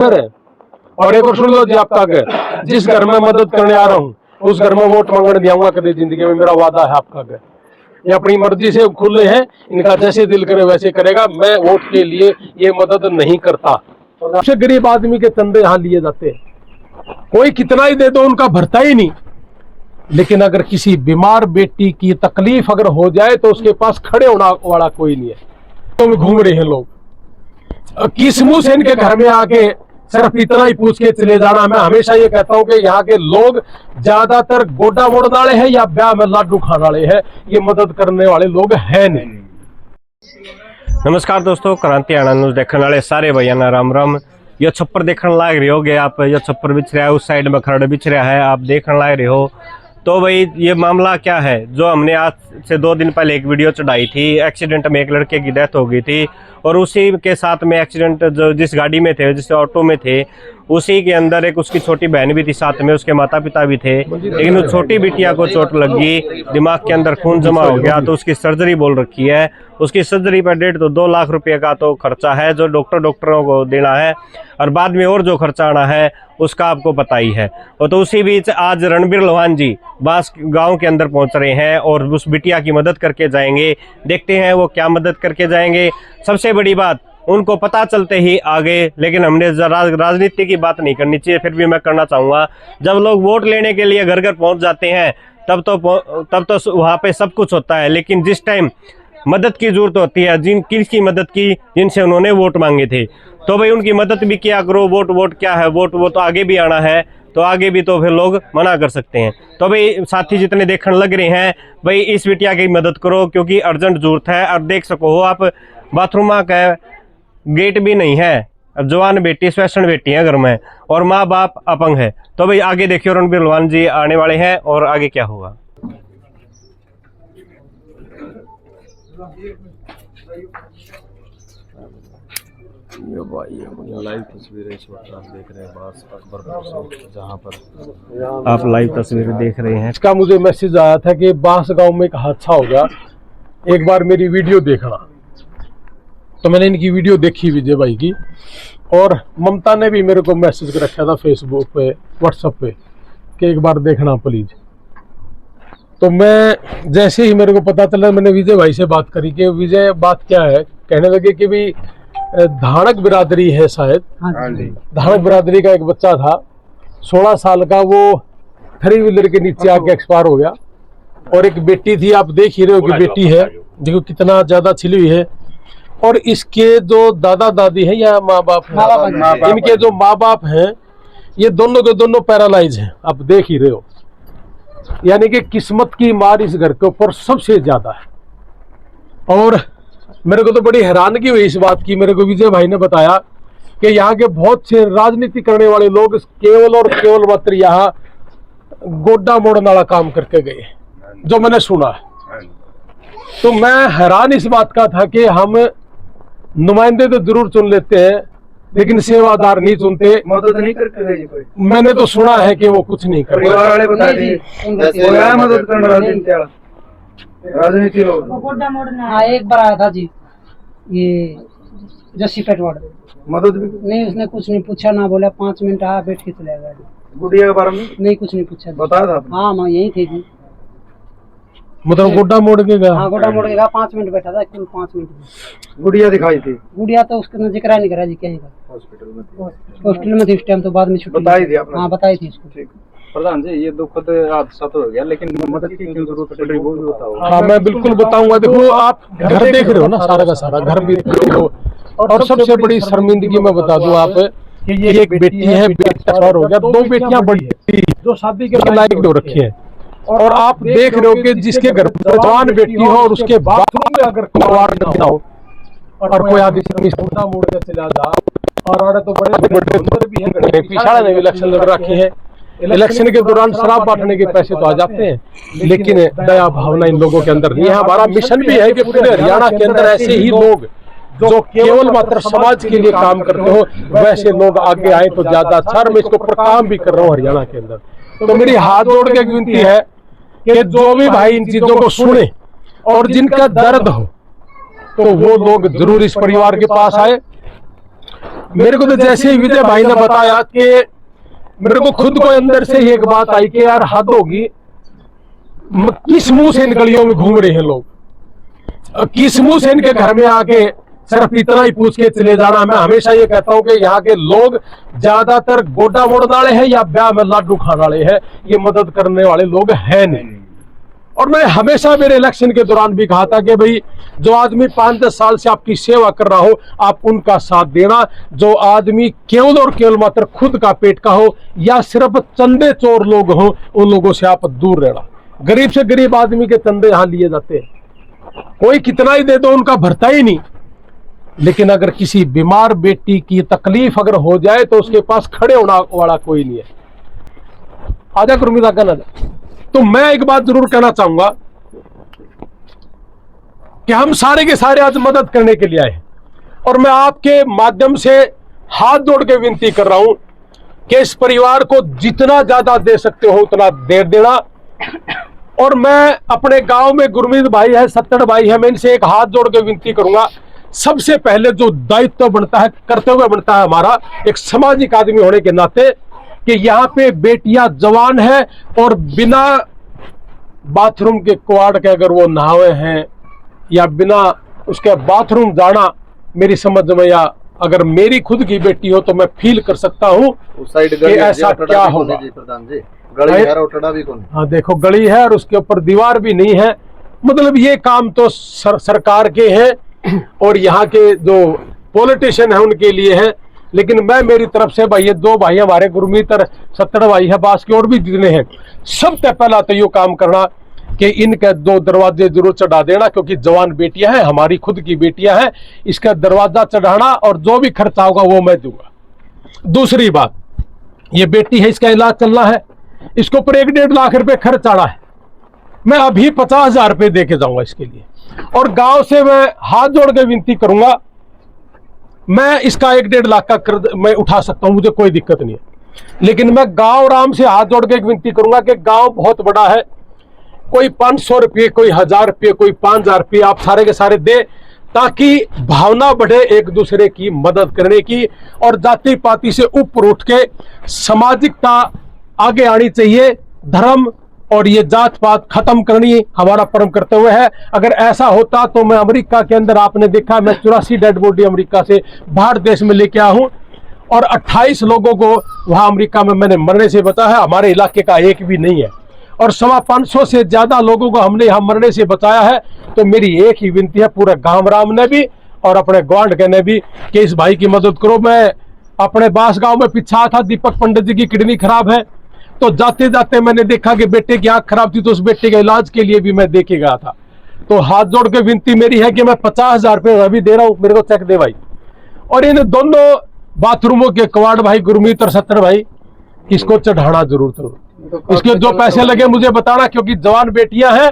है। और एक और सुन लो जी आप तक, जिस घर में मदद करने आ रहा हूँ उस घर में वोट मांगने दियाऊंगा कभी जिंदगी में, मेरा वादा है आपका। घर ये अपनी मर्जी से खुले हैं, इनका जैसे दिल करे वैसे करेगा। मैं वोट के लिए ये मदद नहीं करता। सबसे गरीब आदमी के चंदे यहाँ लिए जाते हैं, कोई कितना ही दे दो उनका भरता ही नहीं। लेकिन अगर किसी बीमार बेटी की तकलीफ अगर हो जाए तो उसके पास खड़े होने वाला कोई नहीं है। तो घूम रहे हैं लोग, किस मुंह से इनके घर में आके सिर्फ इतना ही पूछ के चले जाना। मैं हमेशा ये कहता हूँ कि यहाँ के लोग ज्यादातर गोडा मोड़ने वाले हैं या ब्याह में लाडू खाने वाले हैं, ये मदद करने वाले लोग हैं नहीं। नमस्कार दोस्तों, क्रांति आनंद न्यूज देखने वाले सारे भैया ना राम राम। ये छप्पर देखने लाग रहे हो गए आप, ये छप्पर बिछ रहा है, उस साइड में खरड़ बिछ रहा है, आप देखने लाग रहे हो। तो भाई ये मामला क्या है, जो हमने आज से 2 दिन पहले एक वीडियो चढ़ाई थी, एक्सीडेंट में एक लड़के की डेथ हो गई थी और उसी के साथ में एक्सीडेंट जो जिस गाड़ी में थे, जिस ऑटो में थे, उसी के अंदर एक उसकी छोटी बहन भी थी, साथ में उसके माता पिता भी थे। लेकिन उस छोटी बिटिया को चोट लगी, दिमाग के अंदर खून जमा हो गया, तो उसकी सर्जरी बोल रखी है। उसकी सर्जरी पर 1.5 से 2 लाख रुपए का तो खर्चा है, जो डॉक्टरों को देना है, और बाद में और जो खर्चा आना है उसका आपको पता ही है। और तो उसी बीच आज रणबीर लोहान जी बास गांव के अंदर पहुंच रहे हैं और उस बिटिया की मदद करके जाएंगे। देखते हैं वो क्या मदद करके जाएंगे। सबसे बड़ी बात, उनको पता चलते ही आगे, लेकिन हमने राजनीति की बात नहीं करनी चाहिए, फिर भी मैं करना चाहूँगा। जब लोग वोट लेने के लिए घर घर पहुँच जाते हैं तब तो वहाँ पे सब कुछ होता है, लेकिन जिस टाइम मदद की जरूरत होती है, किसकी मदद की, जिनसे उन्होंने वोट मांगे थे, तो भाई उनकी मदद भी किया करो। वोट क्या है, वोट वो तो आगे भी आना है, तो आगे भी तो फिर लोग मना कर सकते हैं। तो भाई साथी जितने देखने लग रहे हैं, भाई इस बिटिया की मदद करो, क्योंकि अर्जेंट जरूरत है। और देख सको हो आप, बाथरूम का गेट भी नहीं है, जवान बेटी स्पेशल बेटी है घर में, और माँ बाप अपंग है। तो भाई आगे देखियो, रणबीर लोहान जी आने वाले हैं और आगे क्या होगा। ये भाई ये लाइव तस्वीरें इस वक्त आप देख रहे हैं बास अकबरपुर से, जहाँ पर आप लाइव तस्वीरें देख रहे हैं। इसका मुझे मैसेज आया था कि बांस गांव में एक हादसा हो गया, एक बार मेरी वीडियो देखना। तो मैंने इनकी वीडियो देखी विजय भाई की, और ममता ने भी मेरे को मैसेज कर रखा था फेसबुक पे, व्हाट्सएप पे, कि एक बार देखना प्लीज। तो मैं जैसे ही मेरे को पता चला, मैंने विजय भाई से बात करी कि विजय बात क्या है। कहने लगे कि भी धाड़क बिरादरी है शायद, धाड़क बिरादरी का एक बच्चा था 16 साल का, वो 3 व्हीलर के नीचे आके एक्सपायर हो गया। और एक बेटी थी, आप देख ही रहे हो कि बेटी है, देखो कितना ज्यादा छिली हुई है। और इसके जो दादा दादी हैं या माँ बाप, इनके जो माँ बाप हैं, ये दोनों के दोनों पैरालाइज हैं, आप देख ही रहे हो। यानी कि किस्मत की मार इस घर के ऊपर सबसे ज्यादा है। और मेरे को तो बड़ी हैरानगी हुई इस बात की। मेरे को विजय भाई ने बताया कि यहाँ के बहुत से राजनीति करने वाले लोग केवल और केवल मात्र यहाँ गोड्डा मोड़ने वाला काम करके गए, जो मैंने सुना है। तो मैं हैरान इस बात का था कि हम नुमाइंदे तो जरूर चुन लेते हैं, लेकिन सेवादार नहीं चुनते। मदद नहीं करते हैं कोई। मैंने तो सुना है कि वो कुछ नहीं करते। परिवार वाले बताते हैं मदद करना राजनीति लोग। हाँ, एक बार आया था जी, ये जस्सी पेटवाड़, मदद भी नहीं उसने कुछ नहीं पूछा, ना बोला, 5 मिनट आया, बैठ के चले गया। गुड़िया के बारे में नहीं कुछ नहीं पूछा, बताया था आपने? हाँ, मैं यही थी जी। मतलब गोड्डा मोड़ के गया? हाँ, गोड्डा मोड़ के गया, 5 मिनट बैठा था, कुल 5 मिनट। गुड़िया दिखाई थी? गुड़िया तो उसका जिक्र नहीं करा जी, कहीं का हॉस्पिटल में थी उस टाइम, तो बाद में छुट्टी बताई थी आपने? हाँ, बताई थी उसको। प्रधान जी ये दुखद हादसा तो हो गया, लेकिन मदद की क्यों जरूरत पड़ रही वो भी बताओ। हाँ, मैं बिल्कुल बताऊंगा। देखो आप घर देख रहे हो ना, सारा का सारा घर भी देख रहे हो। और सबसे बड़ी शर्मिंदगी मैं बता दूं आप कि ये एक बेटी है, बेटा और हो गया, 2 बेटियां बड़ी है जो शादी के लायक हो रखी है। और आप देख रहे हो कि जिसके घर जवान बेटी हो और उसके बाथरूम में अगर कबाड़ ना हो और कोई आदमी छोटा मोड़ के चला जा, और तो बड़े भी है, पिछड़ा ने इलेक्शन लड़ रखे हैं। इलेक्शन के दौरान शराब बांटने के पैसे तो आ जाते हैं, लेकिन दया भावना इन लोगों के अंदर नहीं है। हमारा मिशन भी है कि पूरे हरियाणा के अंदर ऐसे ही लोग जो केवल मात्र समाज के लिए काम करते हो, वैसे लोग आगे आए तो ज्यादा अच्छा। मैं इसके ऊपर काम भी कर रहा हूँ हरियाणा के अंदर। तो मेरी हाथ जोड़ के विनती है कि जो भी भाई इन चीजों को सुने और जिनका दर्द हो, तो वो लोग जरूर इस परिवार के पास आए। मेरे को तो जैसे ही विजय भाई ने बताया कि मेरे को खुद को अंदर से ही एक बात आई कि यार हद होगी, किस मुंह से इन गलियों में घूम रहे हैं लोग, किस मुंह से इनके घर में आके सिर्फ इतना ही पूछ के चले जाना। मैं हमेशा ये कहता हूं कि यहाँ के लोग ज्यादातर गोडा मोड़ने वाले हैं या ब्याह में लाडू खाने वाले हैं, ये मदद करने वाले लोग हैं नहीं। और मैं हमेशा मेरे इलेक्शन के दौरान भी कहा था कि भाई जो आदमी 5-10 साल से आपकी सेवा कर रहा हो आप उनका साथ देना, जो आदमी केवल और केवल मात्र खुद का पेट का हो या सिर्फ चंदे चोर लोग हो उन लोगों से आप दूर रहना। गरीब से गरीब आदमी के चंदे यहाँ लिए जाते हैं, कोई कितना ही दे दो उनका भरता ही नहीं। लेकिन अगर किसी बीमार बेटी की तकलीफ अगर हो जाए तो उसके पास खड़े होने वाला कोई नहीं है। आजा गुरमीत आगा ना। तो मैं एक बात जरूर कहना चाहूंगा कि हम सारे के सारे आज मदद करने के लिए आए हैं और मैं आपके माध्यम से हाथ जोड़ के विनती कर रहा हूं कि इस परिवार को जितना ज्यादा दे सकते हो उतना दे देना। और मैं अपने गांव में गुरमीत भाई है, सत्तड़ भाई है, मैं इनसे एक हाथ जोड़ के विनती करूंगा, सबसे पहले जो दायित्व बनता है, कर्तव्य बनता है हमारा एक सामाजिक आदमी होने के नाते कि यहाँ पे बेटियां जवान है और बिना बाथरूम के कुआड़ के अगर वो नहावे हैं या बिना उसके बाथरूम जाना, मेरी समझ में या अगर मेरी खुद की बेटी हो तो मैं फील कर सकता हूँ कि ऐसा क्या होगा। गली है और टड़ा भी कौन? हाँ देखो गली है और उसके ऊपर दीवार भी नहीं है। मतलब ये काम तो सरकार के हैं और यहाँ के जो पॉलिटिशियन है उनके लिए है। लेकिन मैं मेरी तरफ से भाई, ये दो भाई हमारे गुरमीत और सत्तड़ भाई है, बास के और भी जितने हैं, सबसे पहला तो ये काम करना कि इनके 2 दरवाजे जरूर चढ़ा देना, क्योंकि जवान बेटियां हैं, हमारी खुद की बेटियां हैं। इसका दरवाजा चढ़ाना और जो भी खर्चा होगा वो मैं दूंगा। दूसरी बात, ये बेटी है, इसका इलाज चलना है, इसके ऊपर 1-1.5 लाख रुपए खर्च आना है। मैं अभी 50,000 रुपए दे के जाऊंगा इसके लिए। और गांव से मैं हाथ जोड़ के विनती करूंगा, मैं इसका 1-1.5 लाख का कर्ज मैं उठा सकता हूं, मुझे कोई दिक्कत नहीं है। लेकिन मैं गांव राम से हाथ जोड़ के एक विनती करूंगा कि गांव बहुत बड़ा है, कोई 500 रुपये, कोई 1000 रुपये, कोई 5000 रुपये आप सारे के सारे दे, ताकि भावना बढ़े एक दूसरे की मदद करने की और जाति पाति से ऊपर उठ के सामाजिकता आगे आनी चाहिए। धर्म और ये जात पात खत्म करनी हमारा परम कर्तव्य है। अगर ऐसा होता तो मैं अमेरिका के अंदर, आपने देखा मैं 84 डेड बॉडी अमेरिका से बाहर देश में लेके आया हूं और 28 लोगों को वहां अमेरिका में मैंने मरने से बचा है। हमारे इलाके का एक भी नहीं है और 550 से ज्यादा लोगों को हमने यहाँ मरने से बचाया है। तो मेरी एक ही विनती है पूरे गांव राम ने भी और अपने ग्वांड के ने भी कि इस भाई की मदद करो। मैं अपने बास गांव में पीछा था, दीपक पंडित जी की किडनी खराब है, तो जाते जाते मैंने देखा कि बेटे की आंख खराब थी, तो उस बेटे के इलाज के लिए भी मैं देके गया था। तो हाथ जोड़ के विनती मेरी है कि मैं 50,000 रुपये अभी दे रहा हूं, मेरे को चेक दे भाई। और इन दोनों बाथरूमों के कवाड़ भाई गुरमीत और सत्तड़ भाई, इसको चढ़ाना जरूर। इसके जो पैसे लगे मुझे बताना, क्योंकि जवान बेटियां हैं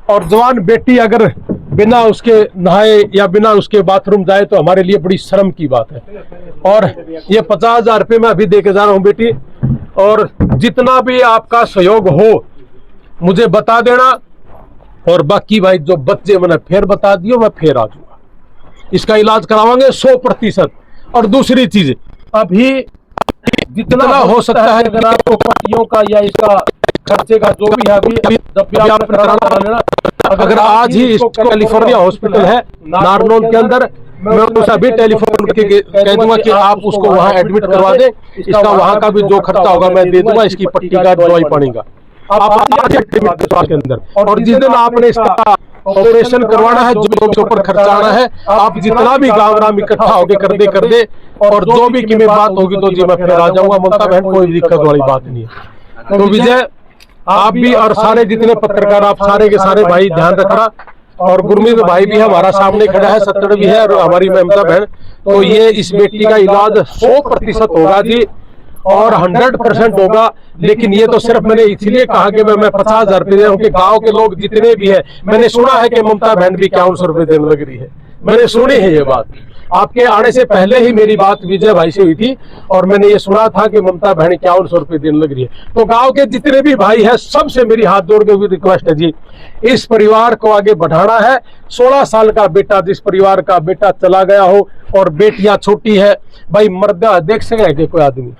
और जवान बेटी अगर बिना उसके नहाए या बिना उसके बाथरूम जाए तो हमारे लिए बड़ी शर्म की बात है। और ये 50,000 रुपये मैं अभी दे के जा रहा हूँ बेटी, और जितना भी आपका सहयोग हो मुझे बता देना। और बाकी भाई जो बच्चे मैंने फिर बता दियो, मैं फिर आ जाऊंगा, इसका इलाज करावांगे 100%। और दूसरी चीज, अभी जितना हो सकता है अगर आपको पट्टियों का या इसका खर्चे का जो भी है, अभी जब भी आप कराना लेना, अगर आज ही इसको कैलिफोर्निया हॉस्पिटल है नारनौल के अंदर, मैं उसे अभी टेलीफोन करके कह दूंगा कि आप उसको वहां एडमिट करवा दें। इसका वहां का भी जो खर्चा होगा मैं दे दूंगा, इसकी पट्टी का दवाई पानी का आप आज एडमिट करवा के अंदर। और जिस दिन आपने इसका ऑपरेशन करवाना है, जो ऊपर खर्चा आना है, आप जितना भी गाँव राम इकट्ठा होके कर दे और जो भी की बात होगी तो जी मैं फिर आ जाऊंगा। ममता बहन कोई दिक्कत वाली बात नहीं है। तो विजय आप भी और सारे जितने पत्रकार, आप सारे के सारे भाई ध्यान रखना। और गुरमीत भाई भी है हमारा सामने खड़ा है, सत्तड़ भी है और हमारी ममता बहन। तो ये इस बेटी का इलाज 100% होगा जी और 100% होगा। लेकिन ये तो सिर्फ मैंने इसलिए कहा कि मैं 50,000 रुपये दे रहा हूँ कि गाँव के लोग जितने भी है, मैंने सुना है कि ममता बहन भी 5100 रुपये देने लग रही है, मैंने सुनी है ये बात। आपके आने से पहले ही मेरी बात विजय भाई से हुई थी और मैंने ये सुना था कि ममता बहन 5100 रुपये देने लग रही है। तो गांव के जितने भी भाई हैं सबसे मेरी हाथ जोड़ के भी रिक्वेस्ट है जी, इस परिवार को आगे बढ़ाना है। 16 साल का बेटा, जिस परिवार का बेटा चला गया हो और बेटियां छोटी है, भाई मर्दा देख सके कि कोई आदमी,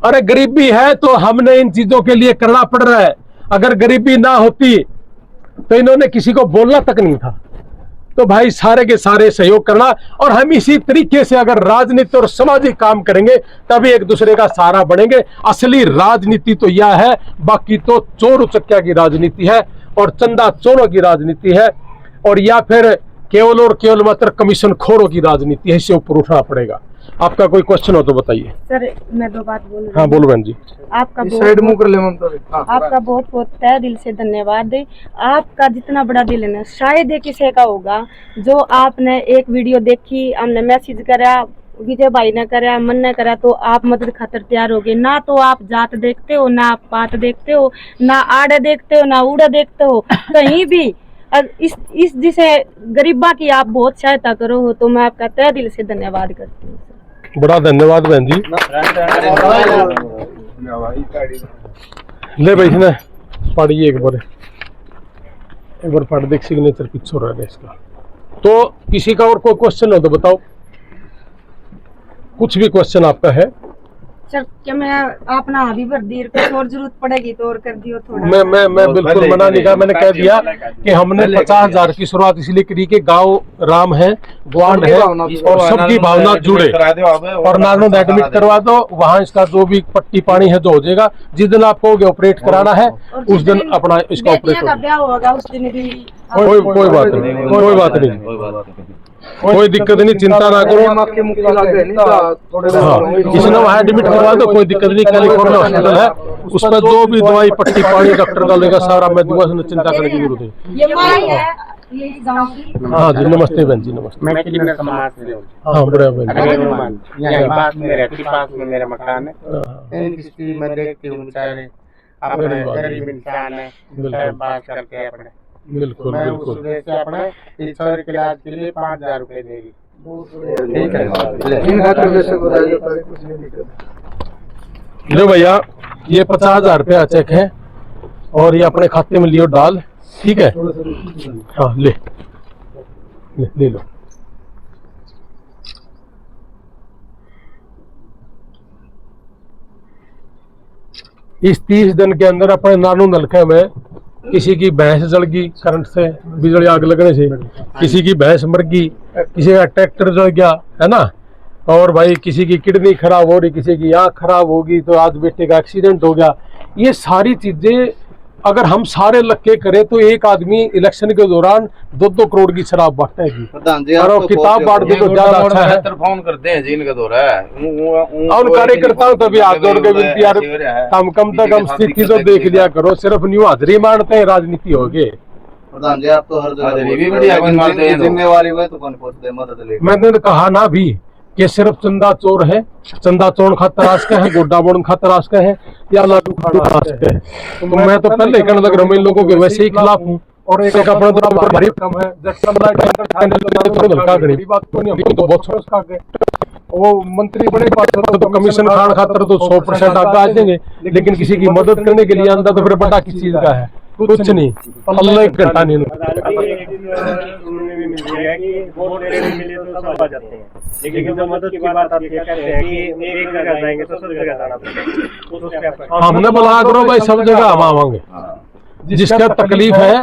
अरे गरीबी है तो हमने इन चीजों के लिए करना पड़ रहा है। अगर गरीबी ना होती तो इन्होंने किसी को बोलना तक नहीं था। तो भाई सारे के सारे सहयोग करना, और हम इसी तरीके से अगर राजनीति और सामाजिक काम करेंगे तभी एक दूसरे का सहारा बनेंगे। असली राजनीति तो यह है, बाकी तो चोर उचक्या की राजनीति है और चंदा चोरों की राजनीति है, और या फिर केवल और केवल मात्र कमीशन खोरों की राजनीति है। इससे ऊपर उठना पड़ेगा। आपका कोई क्वेश्चन हो तो बताइए। सर मैं दो बात बोल रही हूँ। हाँ बोलो बहन जी। आपका साइड मुंह कर ले ममता। आपका बहुत बहुत तहे दिल से धन्यवाद है। आपका जितना बड़ा दिल है ना, शायद एक किसी का होगा जो आपने एक वीडियो देखी, हमने मैसेज करा, विजय भाई ने करा, मन ने करा, तो आप मदद खातर तैयार हो गए। ना तो आप जात देखते हो, ना आप पात देखते हो, ना आड़े देखते हो, ना उड़ा देखते हो, कहीं भी इस जिसे गरीबा की आप बहुत सहायता करो हो, तो मैं आपका तहे दिल से धन्यवाद करती हूँ। बड़ा धन्यवाद बहन जी। ले भाई इसने पढ़िए एक बार पढ़ देख, सिग्नेचर किस हो रहा है इसका। तो किसी का और कोई क्वेश्चन हो तो बताओ, कुछ भी क्वेश्चन आपका है। सर क्या मैं अपना अभी भर दी, कुछ और जरूरत पड़ेगी तो और कर दियो थोड़ा। मैं बिल्कुल मना नहीं कहा। मैंने कह दिया कि हमने 50,000 की शुरुआत इसलिए करी कि गांव राम है, ग्वांड है और सबकी भावना जुड़े, और नारनौंद एडमिट करवा दो। वहाँ इसका जो भी पट्टी पानी है जो हो जाएगा। जिस दिन आप कहोगे ऑपरेट कराना है उस दिन अपना इसका ऑपरेट होगा, उस दिन भी कोई बात नहीं, कोई बात नहीं, कोई दिक्कत नहीं, चिंता ना करो। हाँ इसने वहाँ एडमिट करवा दो, कोई दिक्कत नहीं। कैलिफोर्निया हॉस्पिटल है, उसमें जो भी दवाई पट्टी पानी डॉक्टर का लेगा सारा मैं दूंगा, उसने चिंता करने की जरूरत है। हाँ जी नमस्ते बहन जी, नमस्ते। मैं किन्नर समाज से हूँ। हाँ बड़ा बहन जी। यही पास में रहती, पास में मेरा मकान है। इनकी स्थिति मैं देखती हूँ, बेचारे अपने गरीब इंसान है, टाइम पास करते हैं अपने। बिल्कुल मैं बिल्कुल। उस वजह से अपने इस शहर के इलाज के लिए 5,000 रुपए देगी। ठीक है लो भैया, ये 50,000 रुपया चेक है और ये अपने खाते में लियो डाल, ठीक है। हाँ ले लो। इस 30 दिन के अंदर अपने नानू हल्के में किसी की भैंस जल गई करंट से, बिजली आग लगने से, किसी की भैंस मर गई, किसी का ट्रैक्टर जल गया है ना, और भाई किसी की किडनी खराब हो रही, किसी की आँख खराब होगी, तो आज बेटे का एक्सीडेंट हो गया। ये सारी चीजें अगर हम सारे लग के करें तो एक आदमी इलेक्शन के दौरान 2-2 करोड़ की शराब बांटेगी। और किताब बांट दे तो ज्यादा अच्छा है। फोन करते हैं जी इनका दौरा है उन कार्यकर्ताओं तभी हाथ जोड़ के विनती, यार कम से कम स्थिति तो देख लिया करो। सिर्फ न्यू हाजरी मानते हैं, राजनीति हो गए। प्रधान जी आप तो हर जगह जिम्मेवारी हुए तो कौन पूछते मदद ले। मैंने कहा ना भी कि सिर्फ चंदा चोर है, चंदा चोर खातर आस्का है, गोड्डा बोर्ड खातर आस्का है या लाडू खाना आस्का है। तो मैं तो पहले कहने लग रहा हूँ इन लोगों के वैसे ही खिलाफ हूँ। और एक अपना तो भारी कम है, तो बहुत वो मंत्री बड़े तो कमीशन खान खातर तो 100% आगे आ जाएंगे, लेकिन किसी की मदद करने के लिए आंदा तो फिर बड़ा किस चीज का है, कुछ नहीं, अल्लाह एक घंटा नहीं। लेकिन जब मदद की बात आती है कहते हैं कि एक जगह जाएंगे तो सब जगह जाना पड़ेगा। हमने बुलाया करो भाई, सब जगह हम आवांगे। जिसका तकलीफ है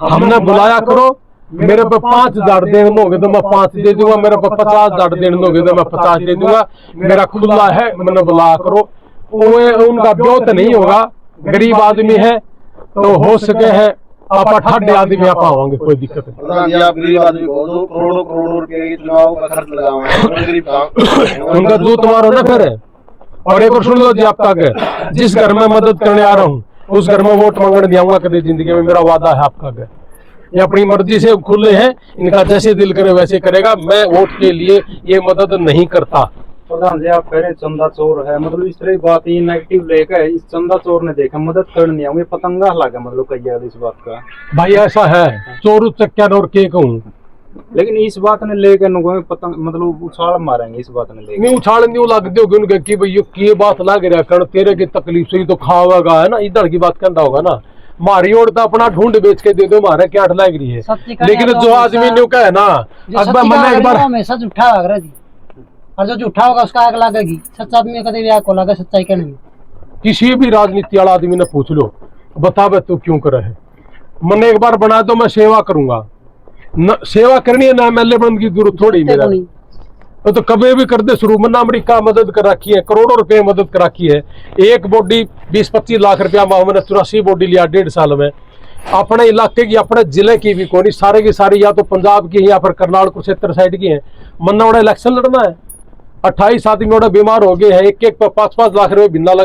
हमने बुलाया करो। मेरे पे 5,000 देने होगे तो मैं 5 दे दूंगा, मेरे पे 50,000 देने होगे तो मैं 50 दे दूंगा। मेरा खुला है, मैंने बुलाया करो। उनका ब्योह तो नहीं होगा, गरीब आदमी है तो हो सके है आप 8 आदमी आप आवांगे, कोई दिक्कत नहीं। आप गरीब आदमी को करोड़ों रुपए के चुनाव का खर्च लगाओ उनका दूत मारो ना फिर। और एक और सुन लो जी, आपका घर जिस घर में मदद करने आ रहा हूँ उस घर में वोट मांगने नहीं आऊंगा कभी जिंदगी में, मेरा वादा है आपका घर। ये अपनी मर्जी से खुले हैं, इनका जैसे दिल करे वैसे करेगा। मैं वोट के लिए ये मदद नहीं करता। प्रधान जी आप कह रहे हैं चंदा चोर है, मतलब इस तरह बात ये नेगेटिव लेकर इस चंदा चोर ने देखा मदद करने नहीं आऊंगे, पतंगा लगा मतलब कही इस बात का। भाई ऐसा है, चोर चक्कर और के कहूँ लेकिन इस बात ने लेकर नुको पतंग मतलब उछाल मारेंगे इस बात ने लेकर। नहीं उछाल नहीं लग दोगे उनके कि भाई ये बात लग रहा कण तेरे की तकलीफ से ही तो खावेगा है ना, इधर की बात कहता होगा ना। मारी ओर तो अपना ढूंढ बेच के दे दो, मारे क्या लग रही है। लेकिन जो आदमी ने कहा ना अकबर मैंने एक बार हमेशा झूठा लग रहा जी, और जो झूठा होगा उसका आग लगेगी। सच्चा आदमी कभी भी आग को लगा सच्चाई कहने में। किसी भी राजनीति वाला आदमी ने पूछ लो बतावे तू क्यों करे है। मैंने एक बार बना दो मैं सेवा करूंगा न, सेवा करनी है ना एमएलए बनने की जरूरत थोड़ी मेरा तो कभी भी कर दे शुरू। मैंने अमेरिका मदद कर रखी है, करोड़ों रुपए मदद कर रखी है। एक बॉडी 20-25 लाख रुपया में मैंने 84 बॉडी लिया 1.5 साल में। अपने इलाके की अपने जिले की भी कोई सारे की सारी या तो पंजाब की या फिर करनाल कुरुक्षेत्र साइड की है। मन्ना इलेक्शन लड़ना है, 28 आदमी बीमार हो गए हैं, एक 5-5 लाख रुपए भिन्ना लगा।